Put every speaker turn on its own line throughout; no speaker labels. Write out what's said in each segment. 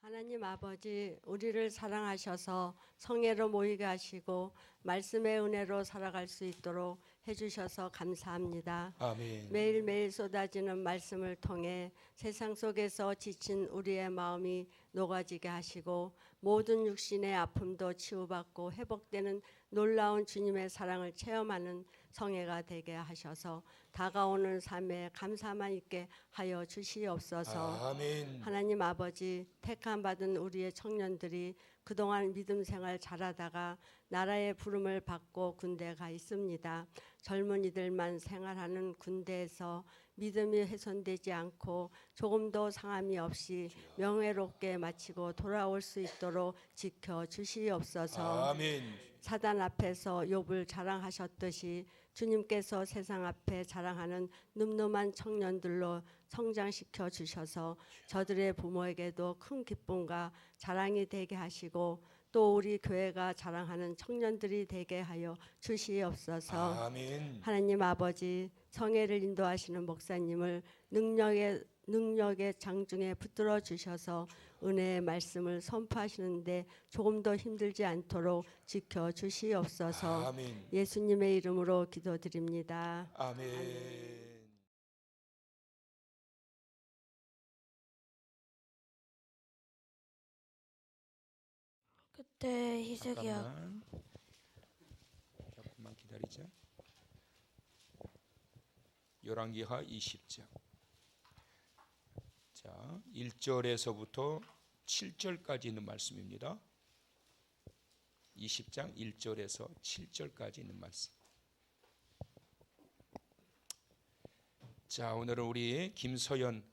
하나님 아버지, 우리를 사랑하셔서 성회로 모이게 하시고 말씀의 은혜로 살아갈 수 있도록 해주셔서 감사합니다.
아멘.
매일매일 쏟아지는 말씀을 통해 세상 속에서 지친 우리의 마음이 녹아지게 하시고 모든 육신의 아픔도 치유받고 회복되는 놀라운 주님의 사랑을 체험하는 성회가 되게 하셔서 다가오는 삶에 감사만 있게 하여 주시옵소서.
아멘.
하나님 아버지, 택함 받은 우리의 청년들이 그동안 믿음 생활 잘하다가 나라의 부름을 받고 군대에 가 있습니다. 젊은이들만 생활하는 군대에서 믿음이 훼손되지 않고 조금도 상함이 없이 명예롭게 마치고 돌아올 수 있도록 지켜 주시옵소서.
아멘.
사단 앞에서 욥을 자랑하셨듯이 주님께서 세상 앞에 자랑하는 늠름한 청년들로 성장시켜 주셔서 저들의 부모에게도 큰 기쁨과 자랑이 되게 하시고 또 우리 교회가 자랑하는 청년들이 되게 하여 주시옵소서.
아멘.
하나님 아버지, 성회를 인도하시는 목사님을 능력의 장중에 붙들어 주셔서 은혜의 말씀을 선포하시는데 조금 더 힘들지 않도록 지켜 주시옵소서.
아멘.
예수님의 이름으로 기도드립니다.
아멘.
그때 히스기야
조금만 기다리자. 열왕기하 20장. 자, 1절에서부터 7절까지 있는 말씀입니다. 20장 1절에서 7절까지 있는 말씀. 자, 오늘은 우리 김서연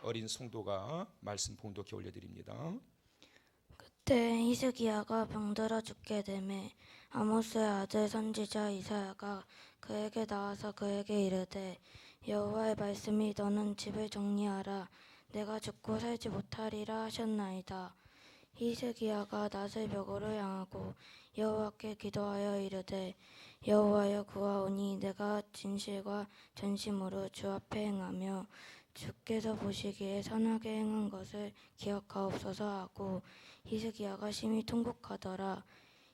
어린 성도가 말씀 봉독해 올려드립니다.
그때 히스기야가 병들어 죽게 되매 아모스의 아들 선지자 이사야가 그에게 나와서 그에게 이르되 여호와의 말씀이 너는 집을 정리하라 내가 죽고 살지 못하리라 하셨나이다. 히스기야가 낫을 벽으로 향하고 여호와께 기도하여 이르되 여호와여 구하오니 내가 진실과 전심으로 주 앞에 행하며 주께서 보시기에 선하게 행한 것을 기억하옵소서 하고 히스기야가 심히 통곡하더라.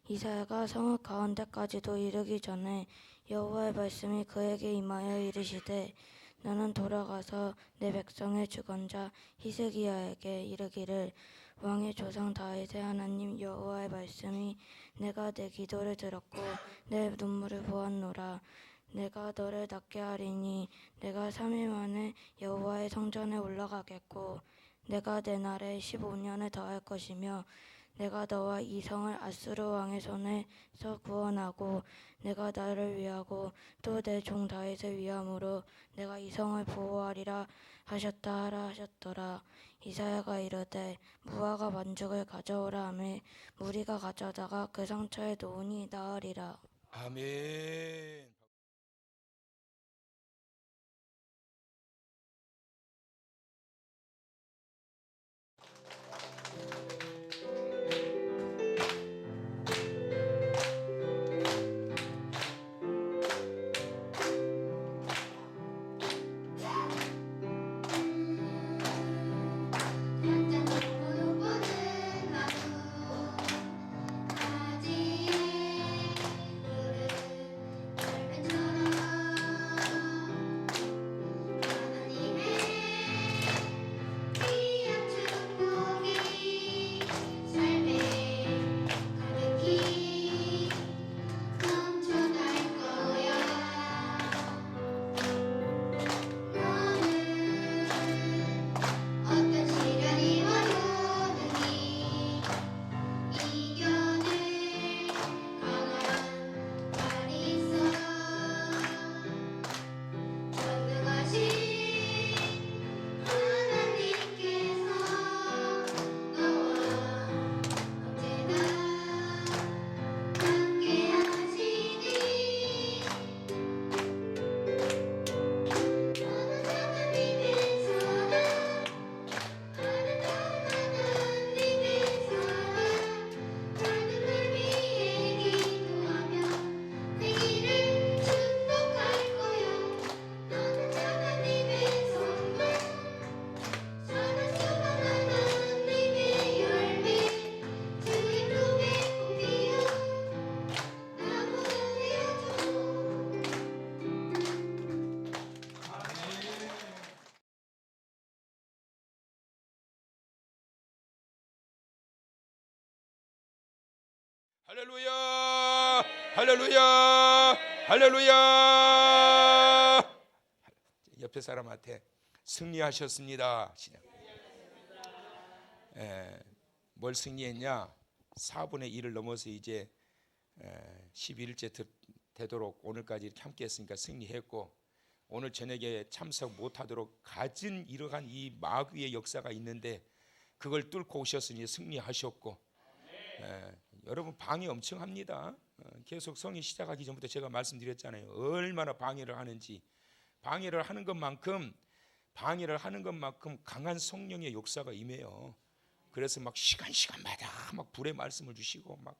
이사야가 성읍 가운데까지도 이르기 전에 여호와의 말씀이 그에게 임하여 이르시되 너는 돌아가서 내 백성의 주권자 히스기야에게 이르기를 왕의 조상 다윗의 하나님 여호와의 말씀이 내가 내 기도를 들었고 내 눈물을 보았노라. 내가 너를 낫게 하리니 내가 3일 만에 여호와의 성전에 올라가겠고 내가 내 날에 15년을 더할 것이며 내가 너와 이 성을 아수르 왕의 손에서 구원하고 내가 나를 위하고 또 내 종 다윗을 위함으로 내가 이 성을 보호하리라 하셨다 하라 하셨더라. 이사야가 이르되 무화과 반죽을 가져오라 하매 무리가 가져다가 그 상처에 놓으니 나으리라.
아멘.
가지에
할렐루야, 할렐루야, 할렐루야. 옆에 사람한테 승리하셨습니다. 뭘 승리했냐? 4분의 1을 넘어서 이제 11일째 되도록 오늘까지 이렇게 함께 했으니까 승리했고, 오늘 저녁에 참석 못하도록 가진 이러한 이 마귀의 역사가 있는데 그걸 뚫고 오셨으니 승리하셨고, 여러분 방해 엄청 합니다. 계속 성이 시작하기 전부터 제가 말씀드렸잖아요. 얼마나 방해를 하는지. 방해를 하는 것만큼 강한 성령의 역사가 임해요. 그래서 막 시간마다 막 불의 말씀을 주시고 막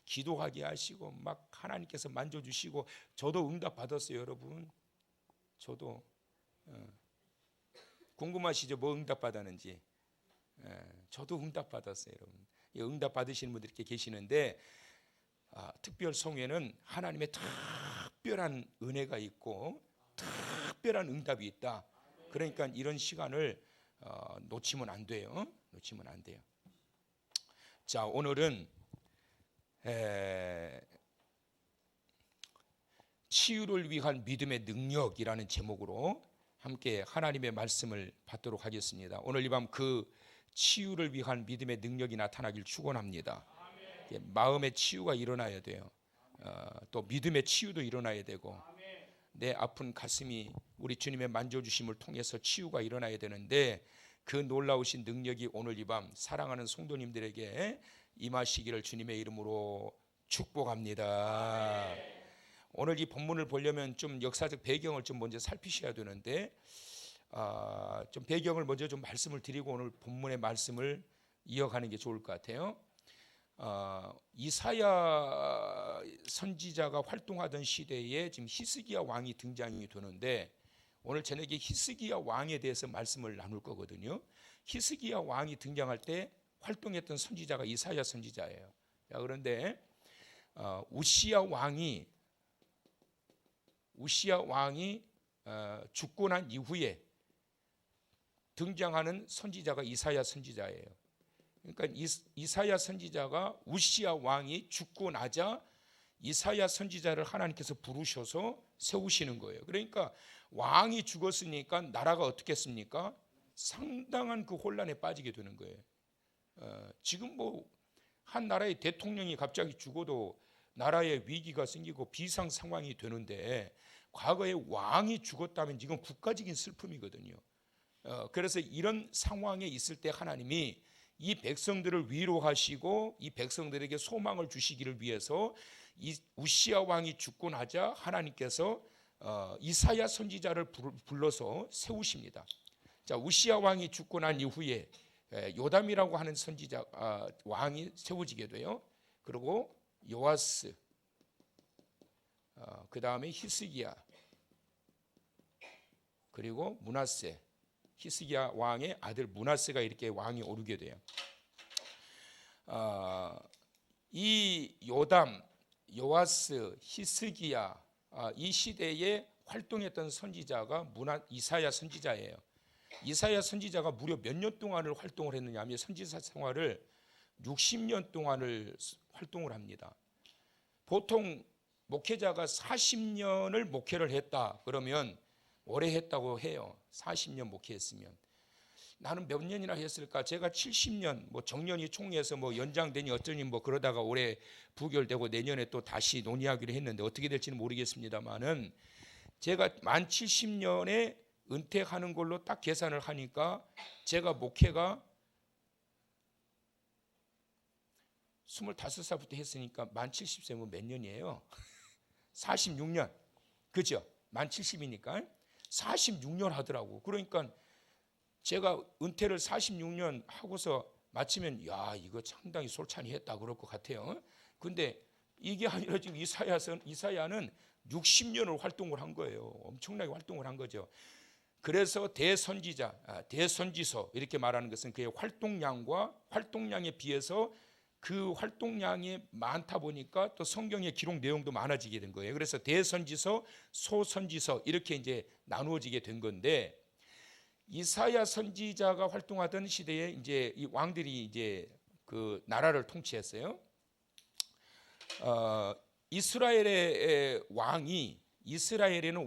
기도하게 하시고 막 하나님께서 만져주시고, 저도 응답 받았어요. 여러분, 저도 궁금하시죠? 뭐 응답 받았는지. 저도 응답 받았어요. 여러분, 응답 받으시는 분들이 이렇게 계시는데, 특별 성회는 하나님의 특별한 은혜가 있고 특별한 응답이 있다. 그러니까 이런 시간을 놓치면 안 돼요. 놓치면 안 돼요. 자, 오늘은 치유를 위한 믿음의 능력이라는 제목으로 함께 하나님의 말씀을 받도록 하겠습니다. 오늘 이 밤 그 치유를 위한 믿음의 능력이 나타나길 축원합니다. 마음의 치유가 일어나야 돼요. 또 믿음의 치유도 일어나야 되고, 내 아픈 가슴이 우리 주님의 만져주심을 통해서 치유가 일어나야 되는데, 그 놀라우신 능력이 오늘 이 밤 사랑하는 성도님들에게 임하시기를 주님의 이름으로 축복합니다. 오늘 이 본문을 보려면 좀 역사적 배경을 좀 먼저 살피셔야 되는데, 좀 배경을 먼저 좀 말씀을 드리고 오늘 본문의 말씀을 이어가는 게 좋을 것 같아요. 이사야 선지자가 활동하던 시대에 지금 히스기야 왕이 등장이 되는데, 오늘 저녁에 히스기야 왕에 대해서 말씀을 나눌 거거든요. 히스기야 왕이 등장할 때 활동했던 선지자가 이사야 선지자예요. 자, 그런데 우시야 왕이 죽고 난 이후에 등장하는 선지자가 이사야 선지자예요. 그러니까 이사야 선지자가 우시야 왕이 죽고 나자 이사야 선지자를 하나님께서 부르셔서 세우시는 거예요. 그러니까 왕이 죽었으니까 나라가 어떻겠습니까? 상당한 그 혼란에 빠지게 되는 거예요. 지금 뭐 한 나라의 대통령이 갑자기 죽어도 나라에 위기가 생기고 비상 상황이 되는데, 과거에 왕이 죽었다면 이건 국가적인 슬픔이거든요. 그래서 이런 상황에 있을 때 하나님이 이 백성들을 위로하시고 이 백성들에게 소망을 주시기를 위해서 이 우시야 왕이 죽고 나자 하나님께서 이사야 선지자를 불러서 세우십니다. 자, 우시야 왕이 죽고 난 이후에 요담이라고 하는 선지자 왕이 세워지게 돼요. 그리고 요아스, 그 다음에 히스기야, 그리고 므낫세. 히스기야 왕의 아들 므낫세가 이렇게 왕이 오르게 돼요. 이 요담, 요아스, 히스기야, 이 시대에 활동했던 선지자가 이사야 선지자예요. 이사야 선지자가 무려 몇 년 동안을 활동을 했느냐 하면 선지자 생활을 60년 동안을 활동을 합니다. 보통 목회자가 40년을 목회를 했다 그러면 오래 했다고 해요. 40년 목회했으면. 나는 몇 년이나 했을까? 제가 70년, 뭐 정년이 총회에서 뭐 연장되니 어쩌니 뭐 그러다가 올해 부결되고 내년에 또 다시 논의하기로 했는데 어떻게 될지는 모르겠습니다만은, 제가 만 70년에 은퇴하는 걸로 딱 계산을 하니까 제가 목회가 25살부터 했으니까 만 70세면 몇 년이에요? 46년. 그죠? 만 70이니까 46년 하더라고. 그러니까 제가 은퇴를 46년 하고서 마치면 야, 이거 상당히 솔찬히 했다 그럴 것 같아요. 근데 이게 아니라 지금 이사야는 60년을 활동을 한 거예요. 엄청나게 활동을 한 거죠. 그래서 대선지자, 대선지서 이렇게 말하는 것은 그의 활동량에 비해서 그 활동량이 많다 보니까 또 성경의 기록 내용도 많아지게 된 거예요. 그래서 대선지서, 소선지서 이렇게 이제 나누어지게 된 건데, 이사야 선지자가 활동하던 시대에 이제 이 왕들이 이제 그 나라를 통치했어요. 이스라엘에는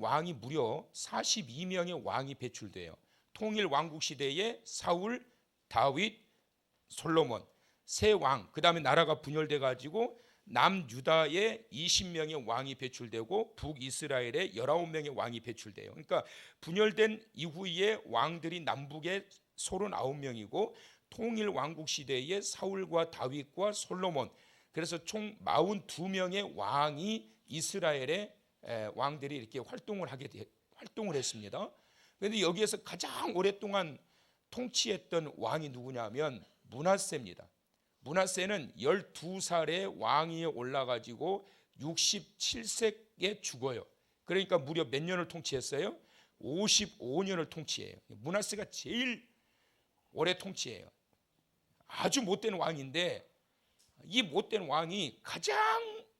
왕이 무려 42명의 왕이 배출돼요. 통일 왕국 시대에 사울, 다윗, 솔로몬 세 왕, 그 다음에 나라가 분열돼 가지고 남유다에 20명의 왕이 배출되고 북이스라엘에 19명의 왕이 배출돼요. 그러니까 분열된 이후에 왕들이 남북에 39명이고 통일 왕국 시대에 사울과 다윗과 솔로몬, 그래서 총 42명의 왕이 이스라엘의 왕들이 이렇게 활동을 했습니다. 그런데 여기에서 가장 오랫동안 통치했던 왕이 누구냐면 므낫세입니다. 므낫세는 12살에 왕위에 올라가지고 67세에 죽어요. 그러니까 무려 몇 년을 통치했어요? 55년을 통치해요. 므낫세가 제일 오래 통치해요. 아주 못된 왕인데 이 못된 왕이 가장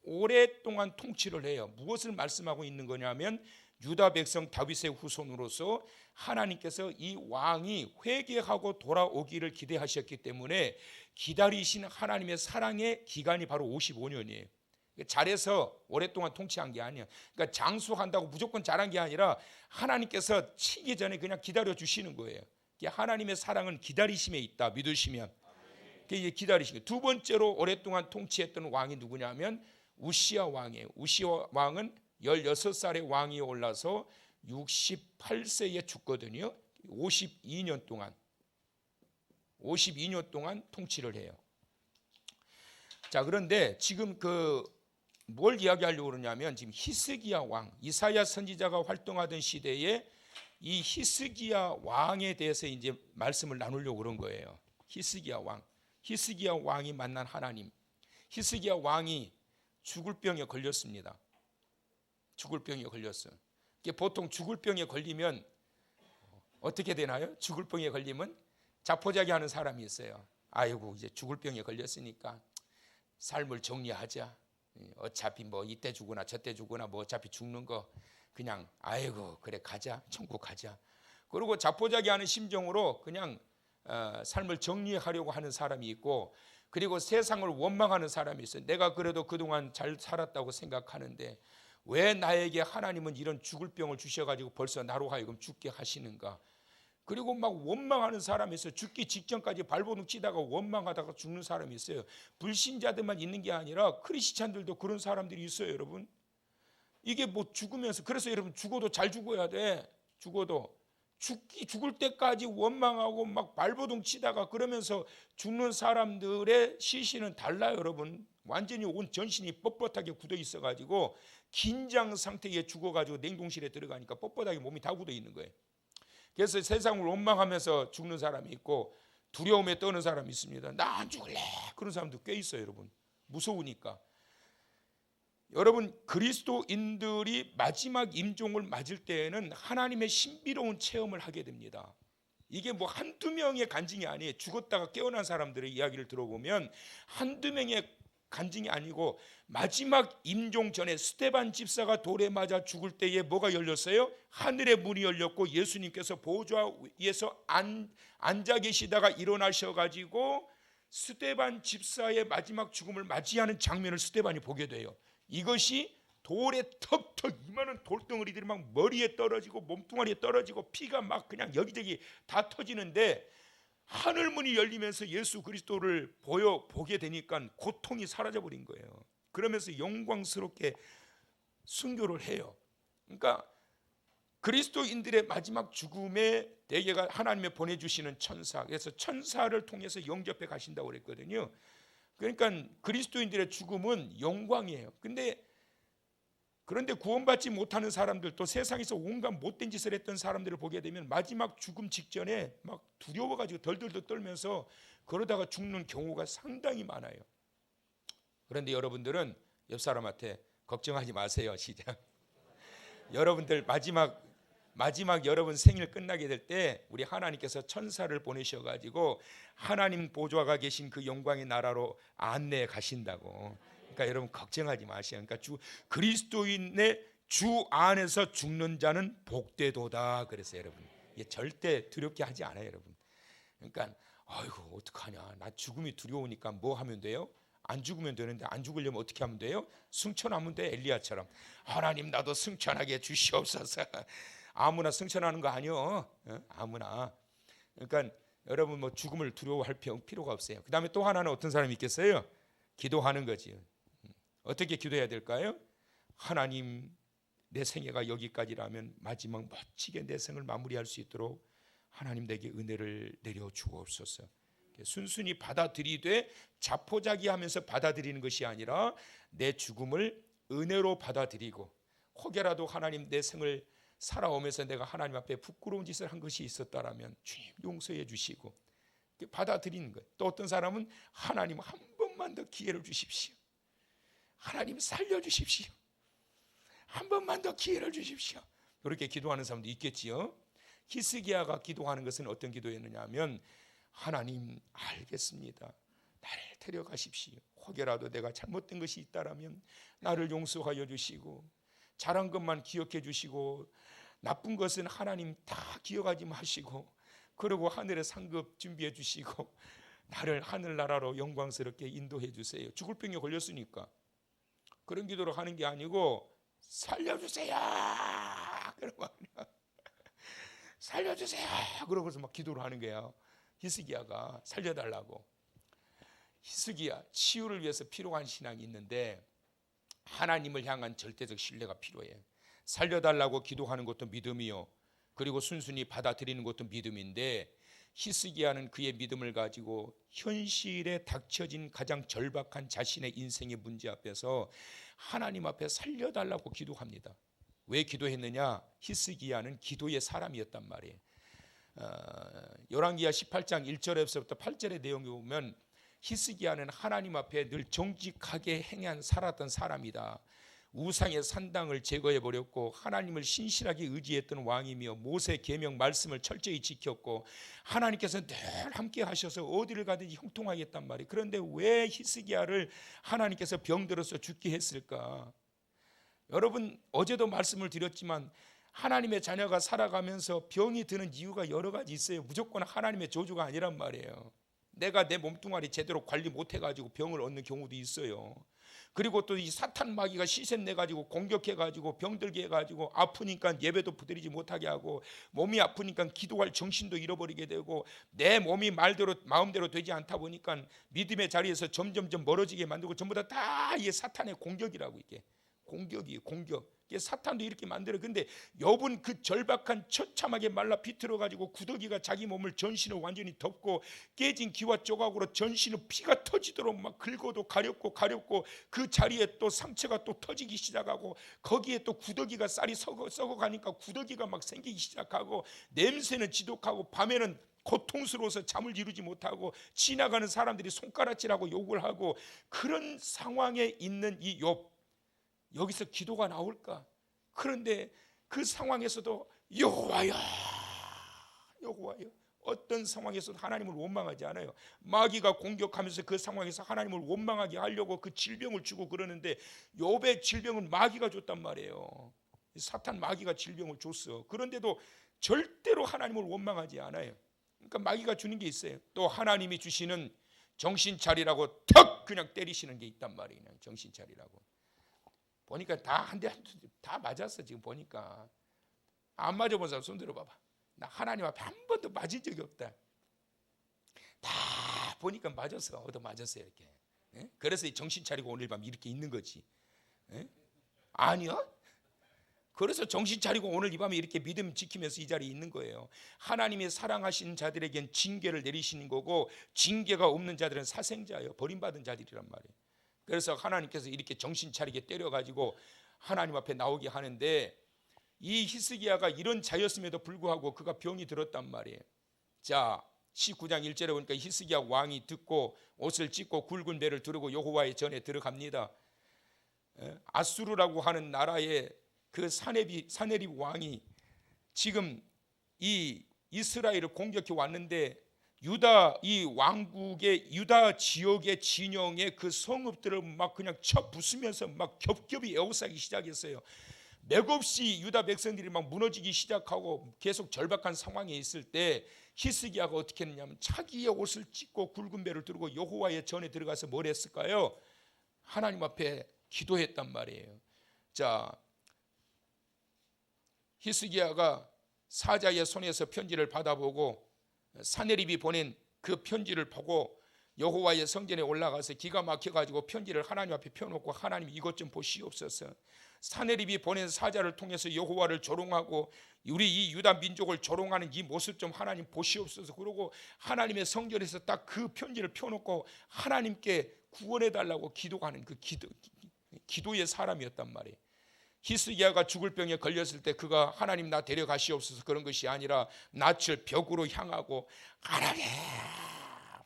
오랫동안 통치를 해요. 무엇을 말씀하고 있는 거냐면 유다 백성 다윗의 후손으로서 하나님께서 이 왕이 회개하고 돌아오기를 기대하셨기 때문에 기다리신 하나님의 사랑의 기간이 바로 55년이에요. 잘해서 오랫동안 통치한 게 아니에요. 그러니까 장수한다고 무조건 잘한 게 아니라 하나님께서 치기 전에 그냥 기다려 주시는 거예요. 하나님의 사랑은 기다리심에 있다 믿으시면 기다리시고, 두 번째로 오랫동안 통치했던 왕이 누구냐면 우시야 왕이에요. 우시야 왕은 16살에 왕위에 올라서 68세에 죽거든요. 52년 동안 통치를 해요. 자, 그런데 지금 뭘 이야기하려고 그러냐면 지금 히스기야 왕, 이사야 선지자가 활동하던 시대에 이 히스기야 왕에 대해서 이제 말씀을 나누려고 그런 거예요. 히스기야 왕이 만난 하나님. 히스기야 왕이 죽을 병에 걸렸습니다. 죽을 병에 걸렸어요. 보통 죽을 병에 걸리면 어떻게 되나요? 죽을 병에 걸리면 자포자기 하는 사람이 있어요. 아이고, 이제 죽을 병에 걸렸으니까 삶을 정리하자. 어차피 뭐 이때 죽으나 저때 죽으나 뭐 어차피 죽는 거 그냥 아이고 그래 가자, 천국 가자. 그리고 자포자기 하는 심정으로 그냥 삶을 정리하려고 하는 사람이 있고, 그리고 세상을 원망하는 사람이 있어요. 내가 그래도 그동안 잘 살았다고 생각하는데 왜 나에게 하나님은 이런 죽을 병을 주셔가지고 벌써 나로 하여금 죽게 하시는가. 그리고 막 원망하는 사람이 있어요. 죽기 직전까지 발버둥 치다가 원망하다가 죽는 사람이 있어요. 불신자들만 있는 게 아니라 크리스찬들도 그런 사람들이 있어요, 여러분. 이게 뭐 죽으면서, 그래서 여러분 죽어도 잘 죽어야 돼. 죽을 때까지 원망하고 막 발버둥 치다가 그러면서 죽는 사람들의 시신은 달라요, 여러분. 완전히 온 전신이 뻣뻣하게 굳어 있어가지고 긴장 상태에 죽어가지고 냉동실에 들어가니까 뻣뻣하게 몸이 다 굳어 있는 거예요. 그래서 세상을 원망하면서 죽는 사람이 있고 두려움에 떠는 사람이 있습니다. 나 안 죽을래, 그런 사람도 꽤 있어요, 여러분. 무서우니까. 여러분, 그리스도인들이 마지막 임종을 맞을 때에는 하나님의 신비로운 체험을 하게 됩니다. 이게 뭐 한두 명의 간증이 아니에요. 죽었다가 깨어난 사람들의 이야기를 들어보면 한두 명의 간증이 아니고 마지막 임종 전에 스데반 집사가 돌에 맞아 죽을 때에 뭐가 열렸어요? 하늘의 문이 열렸고 예수님께서 보좌 위에서 앉아 계시다가 일어나셔가지고 스데반 집사의 마지막 죽음을 맞이하는 장면을 스데반이 보게 돼요. 이것이 돌에 턱턱 이만한 돌덩어리들이 막 머리에 떨어지고 몸뚱아리에 떨어지고 피가 막 그냥 여기저기 다 터지는데 하늘문이 열리면서 예수 그리스도를 보게 되니까 고통이 사라져버린 거예요. 그러면서 영광스럽게 순교를 해요. 그러니까 그리스도인들의 마지막 죽음에 대개가 하나님의 보내주시는 천사, 그래서 천사를 통해서 영접해 가신다고 그랬거든요. 그러니까 그리스도인들의 죽음은 영광이에요. 그런데 구원받지 못하는 사람들, 또 세상에서 온갖 못된 짓을 했던 사람들을 보게 되면 마지막 죽음 직전에 막 두려워가지고 덜덜덜 떨면서 그러다가 죽는 경우가 상당히 많아요. 그런데 여러분들은 옆 사람한테 걱정하지 마세요. 시작. 여러분들 마지막 여러분 생일 끝나게 될 때 우리 하나님께서 천사를 보내셔가지고 하나님 보좌가 계신 그 영광의 나라로 안내해 가신다고. 그러니까 여러분 걱정하지 마세요. 그러니까 그리스도인의 주 안에서 죽는 자는 복되도다. 그래서 여러분 절대 두렵게 하지 않아요, 여러분. 그러니까 아이고 어떡하냐, 나 죽음이 두려우니까 뭐 하면 돼요? 안 죽으면 되는데 안 죽으려면 어떻게 하면 돼요? 승천하면 돼. 엘리야처럼. 하나님 나도 승천하게 주시옵소서. 아무나 승천하는 거 아니요. 아무나. 그러니까 여러분 뭐 죽음을 두려워할 필요가 없어요. 그 다음에 또 하나는 어떤 사람이 있겠어요? 기도하는 거지요. 어떻게 기도해야 될까요? 하나님 내 생애가 여기까지라면 마지막 멋지게 내 생을 마무리할 수 있도록 하나님 내게 은혜를 내려 주옵소서. 순순히 받아들이되 자포자기하면서 받아들이는 것이 아니라 내 죽음을 은혜로 받아들이고, 혹여라도 하나님 내 생을 살아오면서 내가 하나님 앞에 부끄러운 짓을 한 것이 있었다라면 주님 용서해 주시고 받아들이는 거예요. 또 어떤 사람은 하나님 한 번만 더 기회를 주십시오. 하나님 살려주십시오. 한 번만 더 기회를 주십시오. 그렇게 기도하는 사람도 있겠지요. 히스기야가 기도하는 것은 어떤 기도였느냐 하면, 하나님 알겠습니다. 나를 데려가십시오. 혹여라도 내가 잘못된 것이 있다라면 나를 용서하여 주시고, 잘한 것만 기억해 주시고, 나쁜 것은 하나님 다 기억하지 마시고, 그리고 하늘의 상급 준비해 주시고 나를 하늘나라로 영광스럽게 인도해 주세요. 죽을 병에 걸렸으니까 그런 기도를 하는 게 아니고, 살려주세요 그러고 살려주세요 그러고서 막 기도를 하는 거예요. 히스기야가 살려달라고. 히스기야, 치유를 위해서 필요한 신앙이 있는데 하나님을 향한 절대적 신뢰가 필요해요. 살려달라고 기도하는 것도 믿음이요, 그리고 순순히 받아들이는 것도 믿음인데, 히스기야는 그의 믿음을 가지고 현실에 닥쳐진 가장 절박한 자신의 인생의 문제 앞에서 하나님 앞에 살려달라고 기도합니다. 왜 기도했느냐? 히스기야는 기도의 사람이었단 말이에요. 열왕기하 18장 1절에서부터 8절의 내용을 보면 히스기야는 하나님 앞에 늘 정직하게 행한 살았던 사람이다. 우상의 산당을 제거해 버렸고 하나님을 신실하게 의지했던 왕이며 모세 계명 말씀을 철저히 지켰고 하나님께서 늘 함께 하셔서 어디를 가든지 형통하겠단 말이에요. 그런데 왜 히스기야를 하나님께서 병들어서 죽게 했을까? 여러분, 어제도 말씀을 드렸지만 하나님의 자녀가 살아가면서 병이 드는 이유가 여러 가지 있어요. 무조건 하나님의 저주가 아니란 말이에요. 내가 내 몸뚱아리 제대로 관리 못해가지고 병을 얻는 경우도 있어요. 그리고 또 이 사탄 마귀가 시샘 내가지고 공격해가지고 병들게 해가지고 아프니까 예배도 드리지 못하게 하고, 몸이 아프니까 기도할 정신도 잃어버리게 되고, 내 몸이 말대로 마음대로 되지 않다 보니까 믿음의 자리에서 점점점 멀어지게 만들고, 전부 다 이게 사탄의 공격이라고. 이게 공격이에요. 공격. 이게 사탄도 이렇게 만들어. 근데 욥은 그 절박한 처참하게 말라 비틀어가지고 구더기가 자기 몸을 전신을 완전히 덮고 깨진 기와 조각으로 전신을 피가 터지도록 막 긁어도 가렵고 그 자리에 또 상처가 또 터지기 시작하고, 거기에 또 구더기가 쌀이 썩어가니까 구더기가 막 생기기 시작하고, 냄새는 지독하고 밤에는 고통스러워서 잠을 이루지 못하고 지나가는 사람들이 손가락질하고 욕을 하고, 그런 상황에 있는 이 욥, 여기서 기도가 나올까? 그런데 그 상황에서도 여호와여, 여호와여, 어떤 상황에서도 하나님을 원망하지 않아요. 마귀가 공격하면서 그 상황에서 하나님을 원망하게 하려고 그 질병을 주고 그러는데, 욥의 질병은 마귀가 줬단 말이에요. 사탄 마귀가 질병을 줬어. 그런데도 절대로 하나님을 원망하지 않아요. 그러니까 마귀가 주는 게 있어요. 또 하나님이 주시는 정신 차리라고 턱 그냥 때리시는 게 있단 말이에요. 그냥 정신 차리라고. 보니까 다 한 대 다 맞았어. 지금 보니까 안 맞아본 사람 손 들어봐봐. 나 하나님 앞에 한 번도 맞은 적이 없다. 다 보니까 맞았어. 얻어 맞았어요 이렇게. 예? 그래서 정신 차리고 오늘 밤 이렇게 있는 거지. 예? 아니야? 그래서 정신 차리고 오늘 이 밤에 이렇게 믿음 지키면서 이 자리에 있는 거예요. 하나님이 사랑하신 자들에겐 징계를 내리시는 거고, 징계가 없는 자들은 사생자예요. 버림받은 자들이란 말이에요. 그래서 하나님께서 이렇게 정신 차리게 때려가지고 하나님 앞에 나오게 하는데, 이 히스기야가 이런 자였음에도 불구하고 그가 병이 들었단 말이에요. 자, 19장 1절에 보니까 히스기야 왕이 듣고 옷을 찢고 굵은 배를 두르고 여호와의 전에 들어갑니다. 아수르라고 하는 나라의 그 사네립 왕이 지금 이 이스라엘을 공격해 왔는데, 유다 이 왕국의 유다 지역의 진영의 그 성읍들을 막 그냥 쳐 부수면서 막 겹겹이 에워싸기 시작했어요. 맥없이 유다 백성들이 막 무너지기 시작하고 계속 절박한 상황에 있을 때 히스기야가 어떻게 했냐면 자기의 옷을 찢고 굵은 배를 들고 여호와의 전에 들어가서 뭘 했을까요? 하나님 앞에 기도했단 말이에요. 자, 히스기야가 사자의 손에서 편지를 받아보고 사네립이 보낸 그 편지를 보고 여호와의 성전에 올라가서 기가 막혀가지고 편지를 하나님 앞에 펴놓고 하나님 이것 좀 보시옵소서. 사네립이 보낸 사자를 통해서 여호와를 조롱하고 우리 이 유다 민족을 조롱하는 이 모습 좀 하나님 보시옵소서. 그러고 하나님의 성전에서 딱 그 편지를 펴놓고 하나님께 구원해달라고 기도하는 그 기도의 사람이었단 말이에요. 히스기야가 죽을 병에 걸렸을 때 그가 하나님 나 데려가시옵소서 그런 것이 아니라 낯을 벽으로 향하고 하나님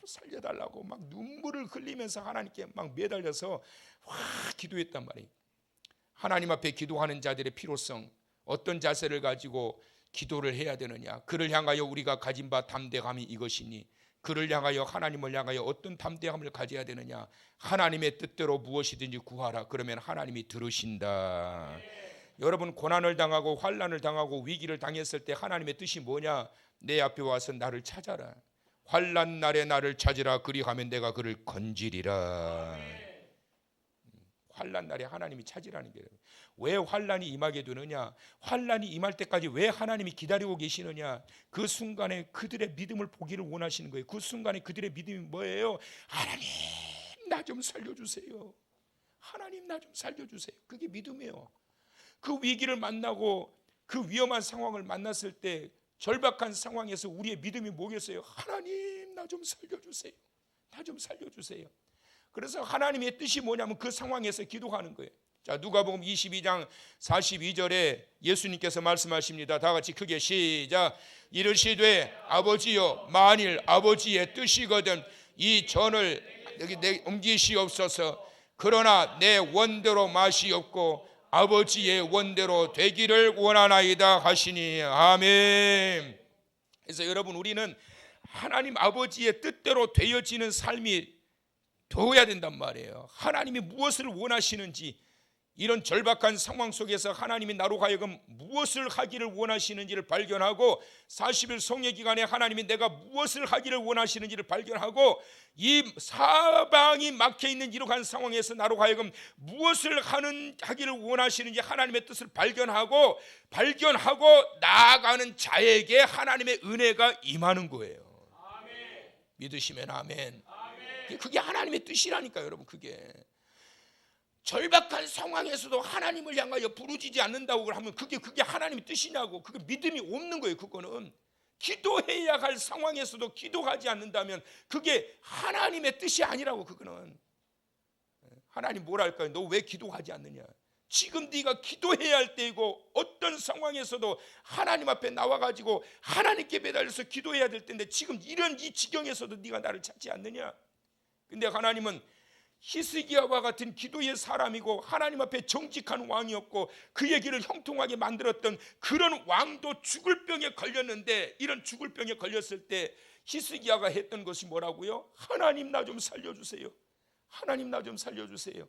살려달라고 막 눈물을 흘리면서 하나님께 막 매달려서 기도했단 말이에요. 하나님 앞에 기도하는 자들의 필요성, 어떤 자세를 가지고 기도를 해야 되느냐, 그를 향하여 우리가 가진 바 담대함이 이것이니, 그를 향하여 하나님을 향하여 어떤 담대함을 가져야 되느냐, 하나님의 뜻대로 무엇이든지 구하라. 그러면 하나님이 들으신다. 여러분 고난을 당하고 환난을 당하고 위기를 당했을 때 하나님의 뜻이 뭐냐? 내 앞에 와서 나를 찾아라. 환난 날에 나를 찾으라. 그리하면 내가 그를 건지리라. 환난 날에 하나님이 찾으라는 거예요. 왜 환난이 임하게 되느냐? 환난이 임할 때까지 왜 하나님이 기다리고 계시느냐? 그 순간에 그들의 믿음을 보기를 원하시는 거예요. 그 순간에 그들의 믿음이 뭐예요? 하나님 나 좀 살려주세요. 하나님 나 좀 살려주세요. 그게 믿음이에요. 그 위기를 만나고 그 위험한 상황을 만났을 때 절박한 상황에서 우리의 믿음이 뭐겠어요? 하나님 나 좀 살려주세요. 나 좀 살려주세요. 그래서 하나님의 뜻이 뭐냐면 그 상황에서 기도하는 거예요. 자, 누가복음 22장 42절에 예수님께서 말씀하십니다. 다 같이 크게 시작. 이르시되 아버지여 만일 아버지의 뜻이거든 이 전을 여기 옮기시옵소서. 그러나 내 원대로 마시옵고 아버지의 원대로 되기를 원하나이다 하시니. 아멘. 그래서 여러분 우리는 하나님 아버지의 뜻대로 되어지는 삶이 되어야 된단 말이에요. 하나님이 무엇을 원하시는지, 이런 절박한 상황 속에서 하나님이 나로 하여금 무엇을 하기를 원하시는지를 발견하고 40일 성례 기간에 하나님이 내가 무엇을 하기를 원하시는지를 발견하고 이 사방이 막혀있는 이러한 상황에서 나로 하여금 무엇을 하기를 원하시는지 하나님의 뜻을 발견하고 나아가는 자에게 하나님의 은혜가 임하는 거예요. 아멘. 믿으시면 아멘. 그게 하나님의 뜻이라니까요, 여러분. 그게 절박한 상황에서도 하나님을 향하여 부르짖지 않는다고 하면 그게 하나님의 뜻이냐고. 그게 믿음이 없는 거예요. 그거는 기도해야 할 상황에서도 기도하지 않는다면 그게 하나님의 뜻이 아니라고. 그거는 하나님 뭐랄까요? 너 왜 기도하지 않느냐? 지금 네가 기도해야 할 때이고 어떤 상황에서도 하나님 앞에 나와가지고 하나님께 매달려서 기도해야 될 텐데 지금 이런 이 지경에서도 네가 나를 찾지 않느냐? 근데 하나님은 히스기야와 같은 기도의 사람이고 하나님 앞에 정직한 왕이었고 그의 길을 형통하게 만들었던 그런 왕도 죽을 병에 걸렸는데, 이런 죽을 병에 걸렸을 때 히스기야가 했던 것이 뭐라고요? 하나님 나 좀 살려주세요. 하나님 나 좀 살려주세요.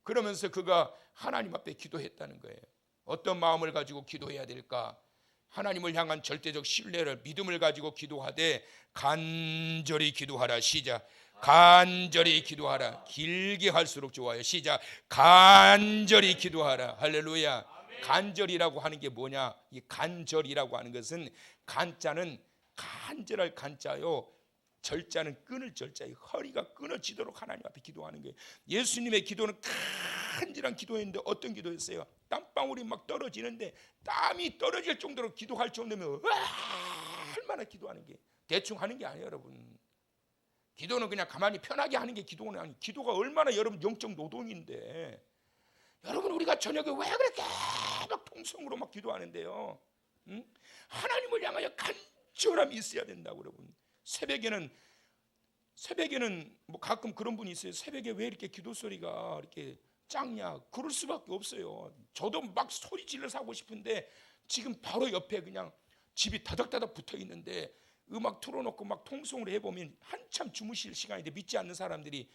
그러면서 그가 하나님 앞에 기도했다는 거예요. 어떤 마음을 가지고 기도해야 될까? 하나님을 향한 절대적 신뢰를, 믿음을 가지고 기도하되 간절히 기도하라. 시작. 간절히 기도하라. 길게 할수록 좋아요. 시작. 간절히 기도하라. 할렐루야. 간절이라고 하는 게 뭐냐? 이 간절이라고 하는 것은 간자는 간절할 간자요, 절자는 끊을 절자예요. 허리가 끊어지도록 하나님 앞에 기도하는 거예요. 예수님의 기도는 간절한 기도였는데 어떤 기도였어요? 땀방울이 막 떨어지는데 땀이 떨어질 정도로 기도할 정도면 얼마나 기도하는 게, 대충 하는 게 아니에요, 여러분. 기도는 그냥 가만히 편하게 하는 게 기도는 아니에요. 기도가 얼마나 여러분 영적 노동인데, 여러분 우리가 저녁에 왜 그렇게 막 통성으로 막 기도하는데요? 응? 하나님을 향하여 간절함이 있어야 된다고. 여러분 새벽에는 뭐 가끔 그런 분이 있어요. 새벽에 왜 이렇게 기도 소리가 이렇게 작냐? 그럴 수밖에 없어요. 저도 막 소리 질러서 하고 싶은데 지금 바로 옆에 그냥 집이 다닥다닥 붙어 있는데 음악 틀어놓고 막 통성으로 해보면 한참 주무실 시간인데 믿지 않는 사람들이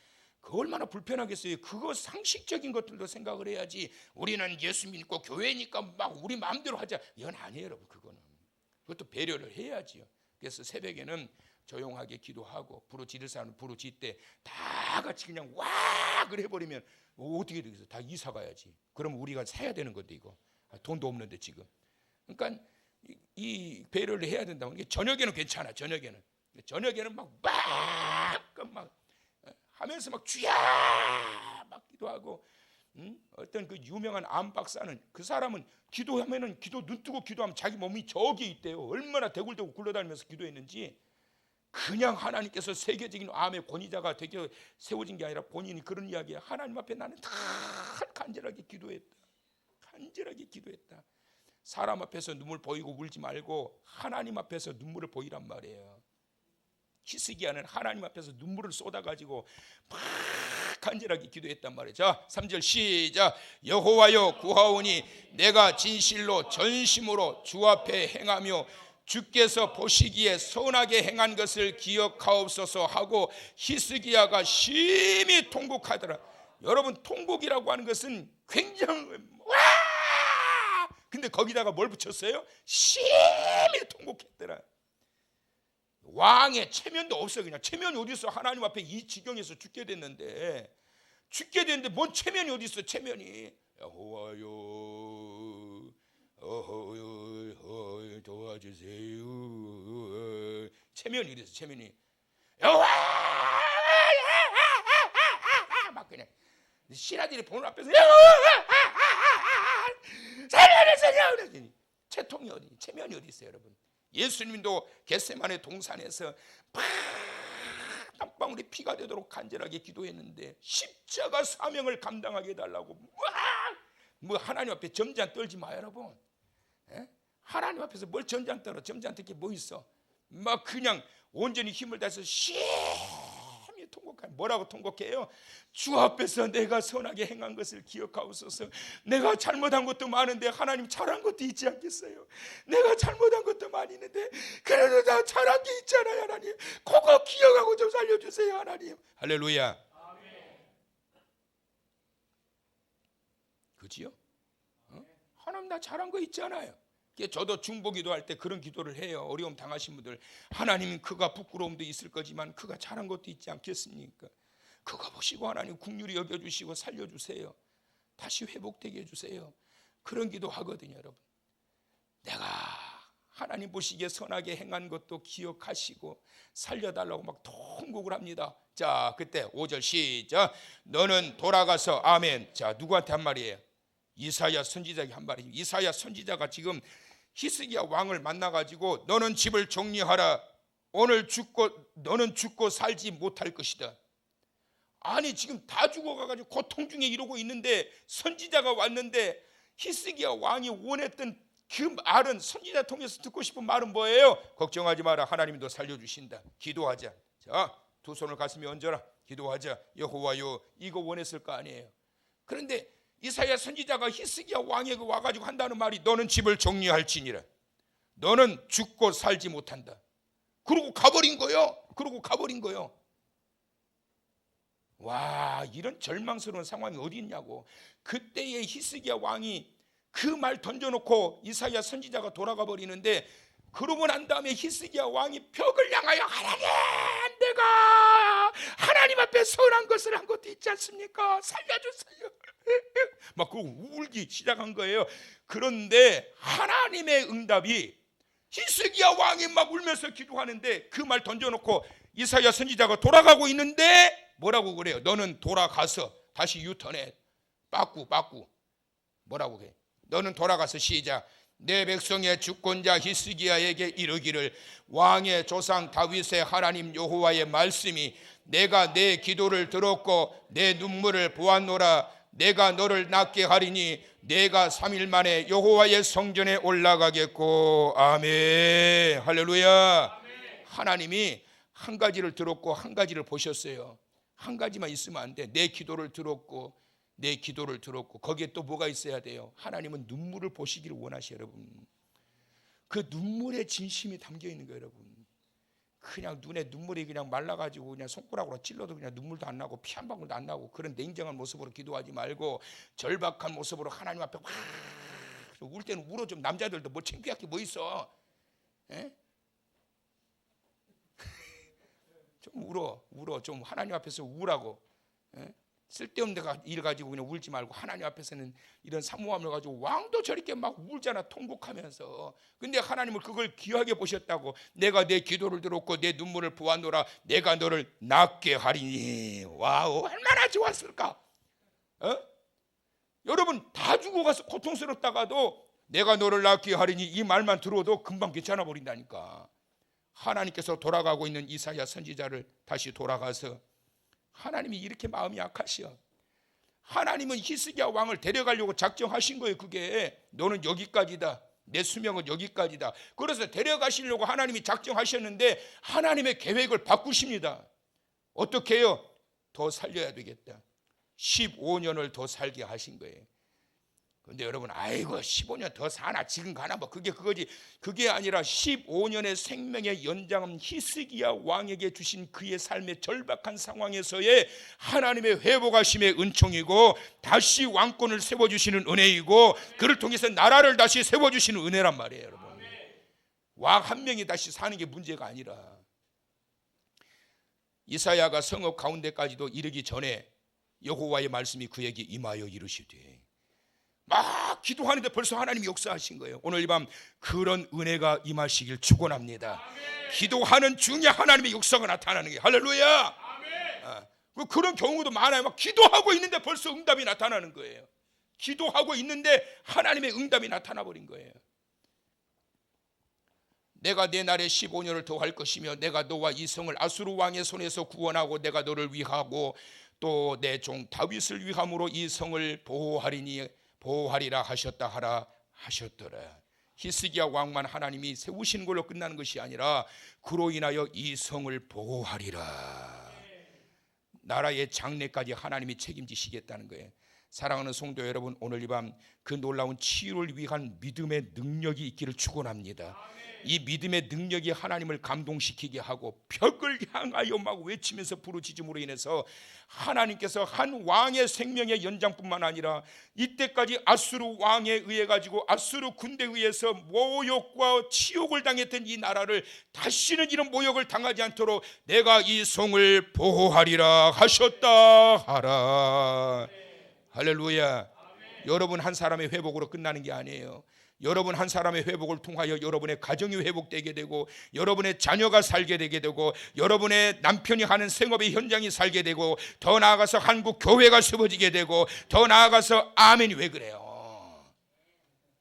그 얼마나 불편하겠어요. 그거 상식적인 것들도 생각을 해야지. 우리는 예수 믿고 교회니까 막 우리 마음대로 하자, 이건 아니에요 여러분. 그것도 배려를 해야지요. 그래서 새벽에는 조용하게 기도하고 부르짖을 사람은 부르짖되 다 같이 그냥 와 그래 해버리면 어떻게 되겠어? 다 이사 가야지. 그럼 우리가 사야 되는 건데 이거 돈도 없는데 지금. 그러니까 이 배려를 해야 된다고. 저녁에는 괜찮아. 저녁에는 막 하면서 막 주야 막 기도하고. 어떤 그 유명한 암 박사는, 그 사람은 기도하면은 눈 뜨고 기도하면 자기 몸이 저기에 있대요. 얼마나 대굴대굴 굴러다니면서 기도했는지. 그냥 하나님께서 세계적인 암의 권위자가 되게 세워진 게 아니라 본인이 그런 이야기야. 하나님 앞에 나는 다 간절하게 기도했다. 사람 앞에서 눈물 보이고 울지 말고 하나님 앞에서 눈물을 보이란 말이에요. 히스기야는 하나님 앞에서 눈물을 쏟아가지고 막 간절하게 기도했단 말이에요. 자, 3절 시작. 여호와여 구하오니 내가 진실로 전심으로 주 앞에 행하며 주께서 보시기에 선하게 행한 것을 기억하옵소서 하고 히스기야가 심히 통곡하더라. 여러분, 통곡이라고 하는 것은 굉장히 근데 거기다가 뭘 붙였어요? 심히 통곡했더라. 왕의 체면도 없어요. 그냥 체면이 어디 있어? 하나님 앞에 이 지경에서 죽게 됐는데 뭔 체면이 어디 있어? 체면이 여호와여 도와주세요. 체면이 이래서 체면이 여호와 막 그냥 신하들이 보는 앞에서 살려주세요. 체통이 어디, 체면이 어디 있어요, 여러분? 예수님도 겟세마네 동산에서 땀방울이 피가 되도록 간절하게 기도했는데 십자가 사명을 감당하게 해달라고 뭐 하나님 앞에 점잖 떨지 마요, 여러분. 에? 하나님 앞에서 뭘 점잖 떨어? 점잖 떨 게 뭐 있어? 막 그냥 온전히 힘을 다해서 심히 통곡해. 뭐라고 통곡해요? 주 앞에서 내가 선하게 행한 것을 기억하옵소서. 내가 잘못한 것도 많은데 하나님 잘한 것도 있지 않겠어요? 내가 잘못한 것도 많이 있는데 그래도 나 잘한 게 있잖아요, 하나님. 그거 기억하고 좀 살려주세요, 하나님. 할렐루야. 그지요? 하나님 나 잘한 거 있잖아요. 저도 중보기도 할 때 그런 기도를 해요. 어려움 당하신 분들, 하나님 그가 부끄러움도 있을 거지만 그가 잘한 것도 있지 않겠습니까? 그거 보시고 하나님 긍휼히 여겨주시고 살려주세요. 다시 회복되게 해주세요. 그런 기도 하거든요, 여러분. 내가 하나님 보시기에 선하게 행한 것도 기억하시고 살려달라고 막 통곡을 합니다. 자, 그때 5절 시작. 너는 돌아가서 아멘. 자, 누구한테 한 말이에요? 이사야 선지자에게 한 말이에요. 이사야 선지자가 지금 히스기야 왕을 만나가지고 너는 집을 정리하라. 너는 죽고 살지 못할 것이다. 아니 지금 다 죽어가지고 고통 중에 이러고 있는데 선지자가 왔는데 히스기야 왕이 원했던 그 말은, 선지자 통해서 듣고 싶은 말은 뭐예요? 걱정하지 마라. 하나님이 너 살려주신다. 기도하자. 자, 두 손을 가슴에 얹어라. 기도하자. 여호와여, 이거 원했을 거 아니에요. 그런데 이사야 선지자가 히스기야 왕에게 와가지고 한다는 말이 너는 집을 정리할지니라. 너는 죽고 살지 못한다. 그러고 가버린 거요. 와, 이런 절망스러운 상황이 어디 있냐고. 그때의 히스기야 왕이 그 말 던져놓고 이사야 선지자가 돌아가 버리는데, 그러고 난 다음에 히스기야 왕이 벽을 향하여 하나님, 내가 하나님 앞에 선한 것을 한 것도 있지 않습니까? 살려주세요. 막 그 울기 시작한 거예요. 그런데 하나님의 응답이, 히스기야 왕이 막 울면서 기도하는데 그 말 던져놓고 이사야 선지자가 돌아가고 있는데 뭐라고 그래요? 너는 돌아가서 다시 유턴해. 빠꾸 뭐라고 해? 너는 돌아가서 시작. 내 백성의 주권자 히스기야에게 이르기를, 왕의 조상 다윗의 하나님 여호와의 말씀이 내가 내 기도를 들었고 내 눈물을 보았노라. 내가 너를 낫게 하리니 내가 3일 만에 여호와의 성전에 올라가겠고. 아멘. 할렐루야. 하나님이 한 가지를 들었고 한 가지를 보셨어요. 한 가지만 있으면 안 돼. 내 기도를 들었고 거기에 또 뭐가 있어야 돼요? 하나님은 눈물을 보시기를 원하셔요, 여러분. 그 눈물에 진심이 담겨 있는 거예요, 여러분. 그냥 눈에 눈물이 그냥 말라가지고 그냥 손가락으로 찔러도 그냥 눈물도 안 나고 피 한 방울도 안 나고 그런 냉정한 모습으로 기도하지 말고 절박한 모습으로 하나님 앞에 막 울 때는 울어. 좀 남자들도 뭐 창피할 게 뭐 있어? 에? 좀 울어. 좀 하나님 앞에서 우라고. 에? 쓸데없는 일 가지고 그냥 울지 말고 하나님 앞에서는 이런 사모함을 가지고 왕도 저렇게 막 울잖아, 통곡하면서. 근데 하나님을 그걸 귀하게 보셨다고. 내가 내 기도를 들었고 내 눈물을 보았노라. 내가 너를 낫게 하리니. 와우, 얼마나 좋았을까. 여러분 다 죽어가서 고통스럽다가도 내가 너를 낫게 하리니 이 말만 들어도 금방 괜찮아 버린다니까. 하나님께서 돌아가고 있는 이사야 선지자를 다시 돌아가서 하나님이 이렇게 마음이 약하시오. 하나님은 히스기야 왕을 데려가려고 작정하신 거예요. 그게 너는 여기까지다. 내 수명은 여기까지다. 그래서 데려가시려고 하나님이 작정하셨는데 하나님의 계획을 바꾸십니다. 어떻게 해요? 더 살려야 되겠다. 15년을 더 살게 하신 거예요. 근데 여러분, 아이고 15년 더 사나 지금 가나 뭐 그게 그거지. 그게 아니라 15년의 생명의 연장은 히스기야 왕에게 주신 그의 삶의 절박한 상황에서의 하나님의 회복하심의 은총이고 다시 왕권을 세워주시는 은혜이고 그를 통해서 나라를 다시 세워주시는 은혜란 말이에요. 여러분, 왕 한 명이 다시 사는 게 문제가 아니라 이사야가 성읍 가운데까지도 이르기 전에 여호와의 말씀이 그에게 임하여 이르시되 막 기도하는데 벌써 하나님이 역사하신 거예요. 오늘 이 밤 그런 은혜가 임하시길 축원합니다. 기도하는 중에 하나님의 역사가 나타나는 게 할렐루야. 그런 경우도 많아요. 막 기도하고 있는데 벌써 응답이 나타나는 거예요. 기도하고 있는데 하나님의 응답이 나타나 버린 거예요. 내가 내 날에 15년을 더 할 것이며 내가 너와 이 성을 아수르 왕의 손에서 구원하고 내가 너를 위하고 또 내 종 다윗을 위함으로 이 성을 보호하리라 하셨다 하라 하셨더라. 히스기야 왕만 하나님이 세우시는 걸로 끝나는 것이 아니라 그로 인하여 이 성을 보호하리라. 나라의 장래까지 하나님이 책임지시겠다는 거예요. 사랑하는 성도 여러분, 오늘 이 밤 그 놀라운 치유를 위한 믿음의 능력이 있기를 축원합니다. 이 믿음의 능력이 하나님을 감동시키게 하고 벽을 향하여 막 외치면서 부르짖음으로 인해서 하나님께서 한 왕의 생명의 연장뿐만 아니라 이때까지 아수르 왕에 의해 가지고 아수르 군대에 의해서 모욕과 치욕을 당했던 이 나라를 다시는 이런 모욕을 당하지 않도록 내가 이 성을 보호하리라 하셨다 하라. 할렐루야. 여러분 한 사람의 회복으로 끝나는 게 아니에요. 여러분 한 사람의 회복을 통하여 여러분의 가정이 회복되게 되고 여러분의 자녀가 살게 되게 되고 여러분의 남편이 하는 생업의 현장이 살게 되고 더 나아가서 한국 교회가 세워지게 되고 더 나아가서 아멘이 왜 그래요?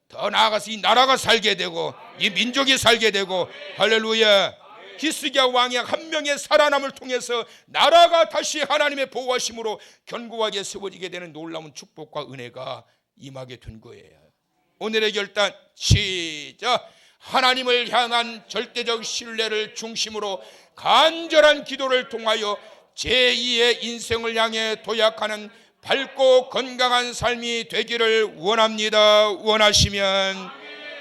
더 나아가서 이 나라가 살게 되고 이 민족이 살게 되고 할렐루야. 히스기야 왕이 한 명의 살아남을 통해서 나라가 다시 하나님의 보호하심으로 견고하게 세워지게 되는 놀라운 축복과 은혜가 임하게 된 거예요. 오늘의 결단 시작. 하나님을 향한 절대적 신뢰를 중심으로 간절한 기도를 통하여 제2의 인생을 향해 도약하는 밝고 건강한 삶이 되기를 원합니다. 원하시면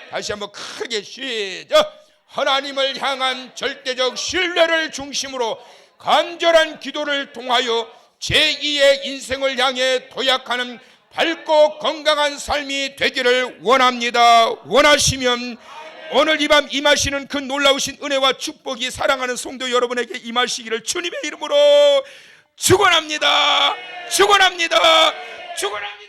다시 한번 크게 시작. 하나님을 향한 절대적 신뢰를 중심으로 간절한 기도를 통하여 제2의 인생을 향해 도약하는 밝고 건강한 삶이 되기를 원합니다. 원하시면 오늘 이 밤 임하시는 그 놀라우신 은혜와 축복이 사랑하는 성도 여러분에게 임하시기를 주님의 이름으로 축원합니다. 축원합니다. 축원합니다.